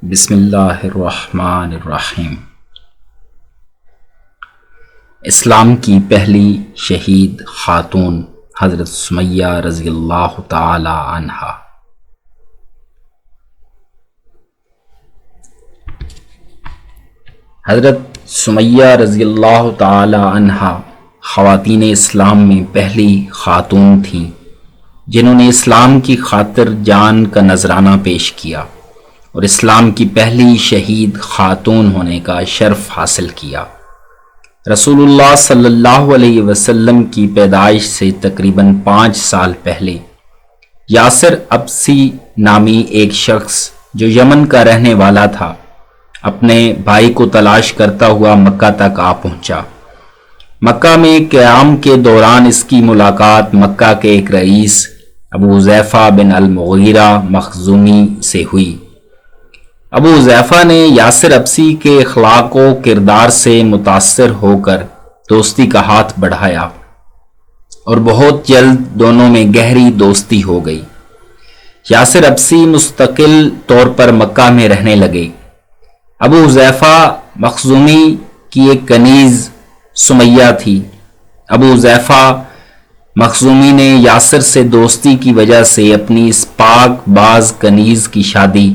بسم اللہ الرحمن الرحیم۔ اسلام کی پہلی شہید خاتون حضرت سمیہ رضی اللہ تعالی عنہا۔ حضرت سمیہ رضی اللہ تعالی عنہا خواتین اسلام میں پہلی خاتون تھیں جنہوں نے اسلام کی خاطر جان کا نذرانہ پیش کیا اور اسلام کی پہلی شہید خاتون ہونے کا شرف حاصل کیا۔ رسول اللہ صلی اللہ علیہ وسلم کی پیدائش سے تقریباً 5 سال پہلے یاسر ابسی نامی ایک شخص جو یمن کا رہنے والا تھا اپنے بھائی کو تلاش کرتا ہوا مکہ تک آ پہنچا۔ مکہ میں قیام کے دوران اس کی ملاقات مکہ کے ایک رئیس ابو حذیفہ بن المغیرہ مخزومی سے ہوئی۔ ابو حذیفہ نے یاسر ابسی کے اخلاق و کردار سے متاثر ہو کر دوستی کا ہاتھ بڑھایا اور بہت جلد دونوں میں گہری دوستی ہو گئی۔ یاسر ابسی مستقل طور پر مکہ میں رہنے لگے۔ ابو حذیفہ مخزومی کی ایک کنیز سمیہ تھی۔ ابو حذیفہ مخزومی نے یاسر سے دوستی کی وجہ سے اپنی اس پاک باز کنیز کی شادی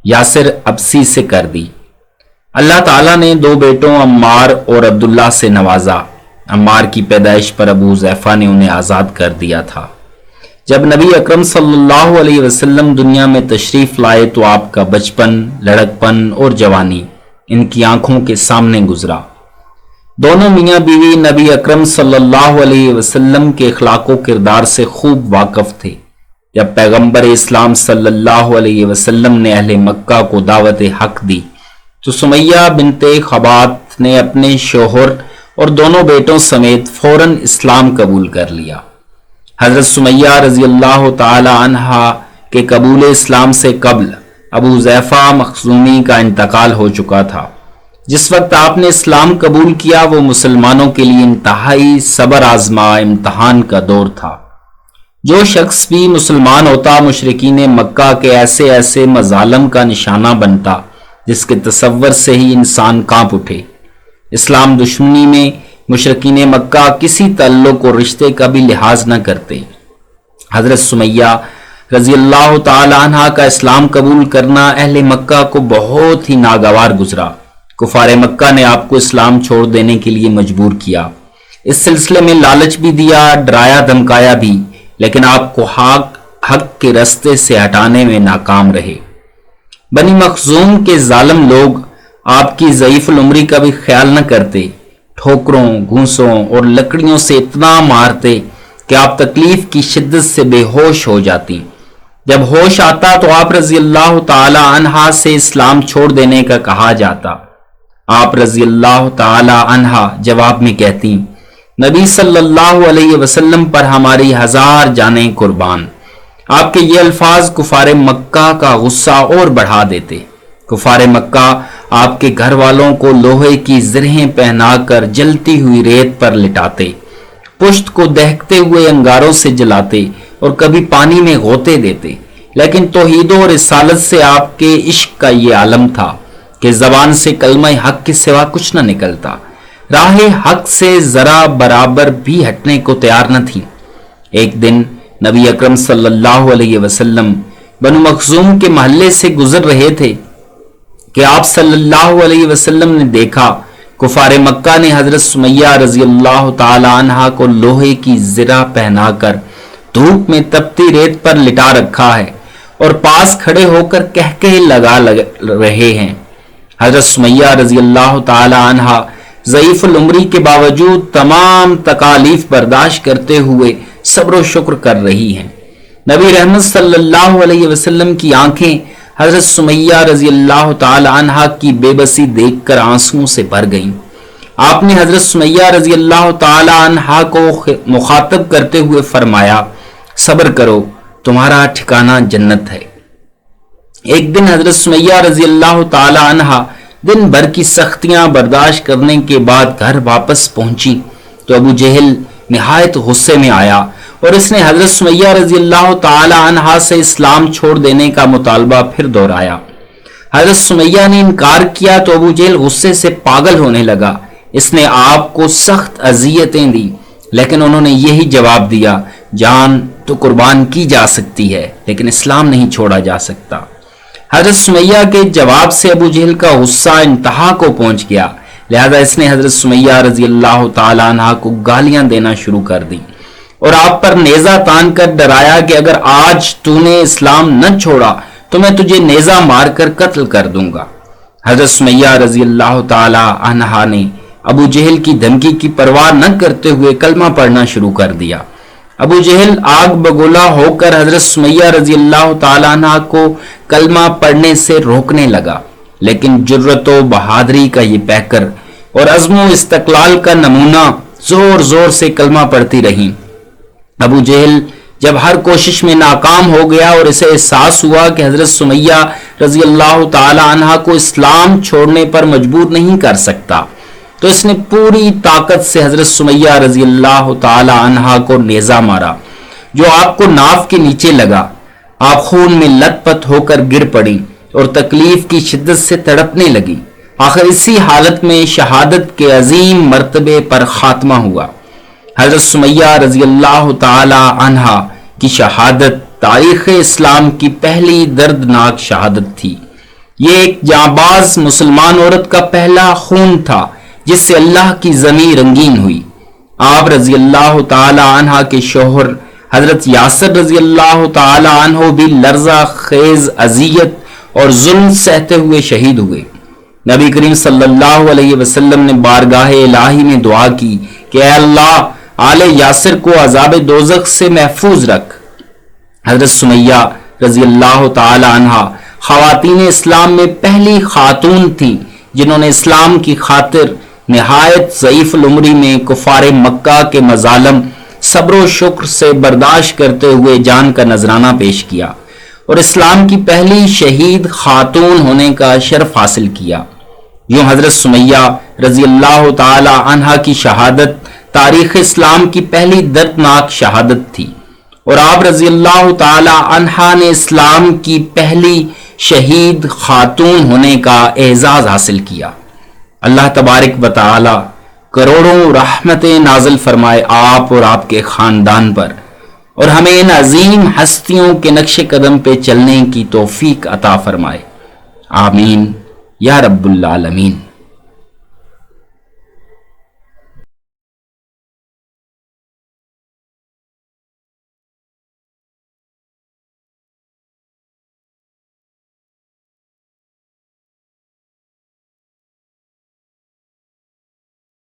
یاسر ابسی سے کر دی۔ اللہ تعالیٰ نے 2 بیٹوں عمار اور عبداللہ سے نوازا۔ عمار کی پیدائش پر ابو حذیفہ نے انہیں آزاد کر دیا تھا۔ جب نبی اکرم صلی اللہ علیہ وسلم دنیا میں تشریف لائے تو آپ کا بچپن، لڑکپن اور جوانی ان کی آنکھوں کے سامنے گزرا۔ دونوں میاں بیوی نبی اکرم صلی اللہ علیہ وسلم کے اخلاق و کردار سے خوب واقف تھے۔ جب پیغمبر اسلام صلی اللہ علیہ وسلم نے اہل مکہ کو دعوت حق دی تو سمیہ بنت خبات نے اپنے شوہر اور دونوں بیٹوں سمیت فوراً اسلام قبول کر لیا۔ حضرت سمیہ رضی اللہ تعالی عنہا کے قبول اسلام سے قبل ابو حذیفہ مخزومی کا انتقال ہو چکا تھا۔ جس وقت آپ نے اسلام قبول کیا وہ مسلمانوں کے لیے انتہائی صبر آزما امتحان کا دور تھا۔ جو شخص بھی مسلمان ہوتا مشرکین مکہ کے ایسے مظالم کا نشانہ بنتا جس کے تصور سے ہی انسان کانپ اٹھے۔ اسلام دشمنی میں مشرکین مکہ کسی تعلق اور رشتے کا بھی لحاظ نہ کرتے۔ حضرت سمیہ رضی اللہ تعالی عنہ کا اسلام قبول کرنا اہل مکہ کو بہت ہی ناگوار گزرا۔ کفار مکہ نے آپ کو اسلام چھوڑ دینے کے لیے مجبور کیا۔ اس سلسلے میں لالچ بھی دیا، ڈرایا دھمکایا بھی، لیکن آپ کو حق کے رستے سے ہٹانے میں ناکام رہے۔ بنی مخزوم کے ظالم لوگ آپ کی ضعیف العمری کا بھی خیال نہ کرتے، ٹھوکروں، گھونسوں اور لکڑیوں سے اتنا مارتے کہ آپ تکلیف کی شدت سے بے ہوش ہو جاتی۔ جب ہوش آتا تو آپ رضی اللہ تعالی عنہا سے اسلام چھوڑ دینے کا کہا جاتا۔ آپ رضی اللہ تعالی عنہا جواب میں کہتی، نبی صلی اللہ علیہ وسلم پر ہماری 1000 جانیں قربان۔ آپ کے یہ الفاظ کفار مکہ کا غصہ اور بڑھا دیتے۔ کفار مکہ آپ کے گھر والوں کو لوہے کی زرہیں پہنا کر جلتی ہوئی ریت پر لٹاتے، پشت کو دہکتے ہوئے انگاروں سے جلاتے اور کبھی پانی میں غوطے دیتے، لیکن توحید و رسالت سے آپ کے عشق کا یہ عالم تھا کہ زبان سے کلمہ حق کے سوا کچھ نہ نکلتا۔ راہ حق سے ذرا برابر بھی ہٹنے کو تیار نہ تھی۔ ایک دن نبی اکرم صلی اللہ علیہ وسلم بنو مخزوم کے محلے سے گزر رہے تھے کہ آپ صلی اللہ علیہ وسلم نے دیکھا کفار مکہ نے حضرت سمیہ رضی اللہ تعالی عنہا کو لوہے کی زرہ پہنا کر دھوپ میں تپتی ریت پر لٹا رکھا ہے اور پاس کھڑے ہو کر کہکہے لگا رہے ہیں۔ حضرت سمیہ رضی اللہ تعالی عنہا ضعیف العمری کے باوجود تمام تکالیف برداشت کرتے ہوئے صبر و شکر کر رہی ہیں۔ نبی رحمت صلی اللہ علیہ وسلم کی آنکھیں حضرت سمیہ رضی اللہ تعالی عنہا کی بے بسی دیکھ کر آنسوؤں سے بھر گئیں۔ آپ نے حضرت سمیہ رضی اللہ تعالی عنہا کو مخاطب کرتے ہوئے فرمایا، صبر کرو، تمہارا ٹھکانہ جنت ہے۔ ایک دن حضرت سمیہ رضی اللہ تعالی عنہا دن بھر کی سختیاں برداشت کرنے کے بعد گھر واپس پہنچی تو ابو جہل نہایت غصے میں آیا اور اس نے حضرت سمیہ رضی اللہ تعالی عنہا سے اسلام چھوڑ دینے کا مطالبہ پھر دہرایا۔ حضرت سمیہ نے انکار کیا تو ابو جہل غصے سے پاگل ہونے لگا. اس نے آپ کو سخت اذیتیں دی، لیکن انہوں نے یہی جواب دیا، جان تو قربان کی جا سکتی ہے لیکن اسلام نہیں چھوڑا جا سکتا. حضرت سمیہ کے جواب سے ابو جہل کا غصہ انتہا کو پہنچ گیا، لہذا اس نے حضرت سمیہ رضی اللہ تعالی عنہ کو گالیاں دینا شروع کر دی اور آپ پر نیزہ تان کر ڈرایا کہ اگر آج تو نے اسلام نہ چھوڑا تو میں تجھے نیزہ مار کر قتل کر دوں گا. حضرت سمیہ رضی اللہ تعالی عنہ نے ابو جہل کی دھمکی کی پرواہ نہ کرتے ہوئے کلمہ پڑھنا شروع کر دیا. ابو جہل آگ بگولا ہو کر حضرت سمیہ رضی اللہ تعالی عنہ کو کلمہ پڑھنے سے روکنے لگا، لیکن جرت و بہادری کا یہ پیکر اور عزم و استقلال کا نمونہ زور زور سے کلمہ پڑھتی رہی. ابو جہل جب ہر کوشش میں ناکام ہو گیا اور اسے احساس ہوا کہ حضرت سمیہ رضی اللہ تعالی عنہ کو اسلام چھوڑنے پر مجبور نہیں کر سکتا، تو اس نے پوری طاقت سے حضرت سمیہ رضی اللہ تعالی عنہ کو نیزہ مارا جو آپ کو ناف کے نیچے لگا. آپ خون میں لت پت ہو کر گر پڑی اور تکلیف کی شدت سے تڑپنے لگی. آخر اسی حالت میں شہادت کے عظیم مرتبے پر خاتمہ ہوا. حضرت سمیہ رضی اللہ تعالی عنہ کی شہادت تاریخ اسلام کی پہلی دردناک شہادت تھی. یہ ایک جانباز مسلمان عورت کا پہلا خون تھا جس سے اللہ کی زمین رنگین ہوئی. آپ رضی اللہ تعالی عنہ کے شوہر حضرت یاسر رضی اللہ تعالی عنہ بھی لرزہ خیز اذیت اور ظلم سہتے ہوئے شہید ہوئے. نبی کریم صلی اللہ علیہ وسلم نے بارگاہ الہی میں دعا کی کہ اے اللہ آل یاسر کو عذاب دوزخ سے محفوظ رکھ. حضرت سمیہ رضی اللہ تعالی عنہ خواتین اسلام میں پہلی خاتون تھیں جنہوں نے اسلام کی خاطر نہایت ضعیف العمری میں کفار مکہ کے مظالم صبر و شکر سے برداشت کرتے ہوئے جان کا نذرانہ پیش کیا اور اسلام کی پہلی شہید خاتون ہونے کا شرف حاصل کیا. یوں حضرت سمیہ رضی اللہ تعالی عنہ کی شہادت تاریخ اسلام کی پہلی دردناک شہادت تھی اور آپ رضی اللہ تعالی عنہ نے اسلام کی پہلی شہید خاتون ہونے کا اعزاز حاصل کیا. اللہ تبارک و تعالی کروڑوں رحمتیں نازل فرمائے آپ اور آپ کے خاندان پر، اور ہمیں ان عظیم ہستیوں کے نقش قدم پہ چلنے کی توفیق عطا فرمائے. آمین یا رب العالمین.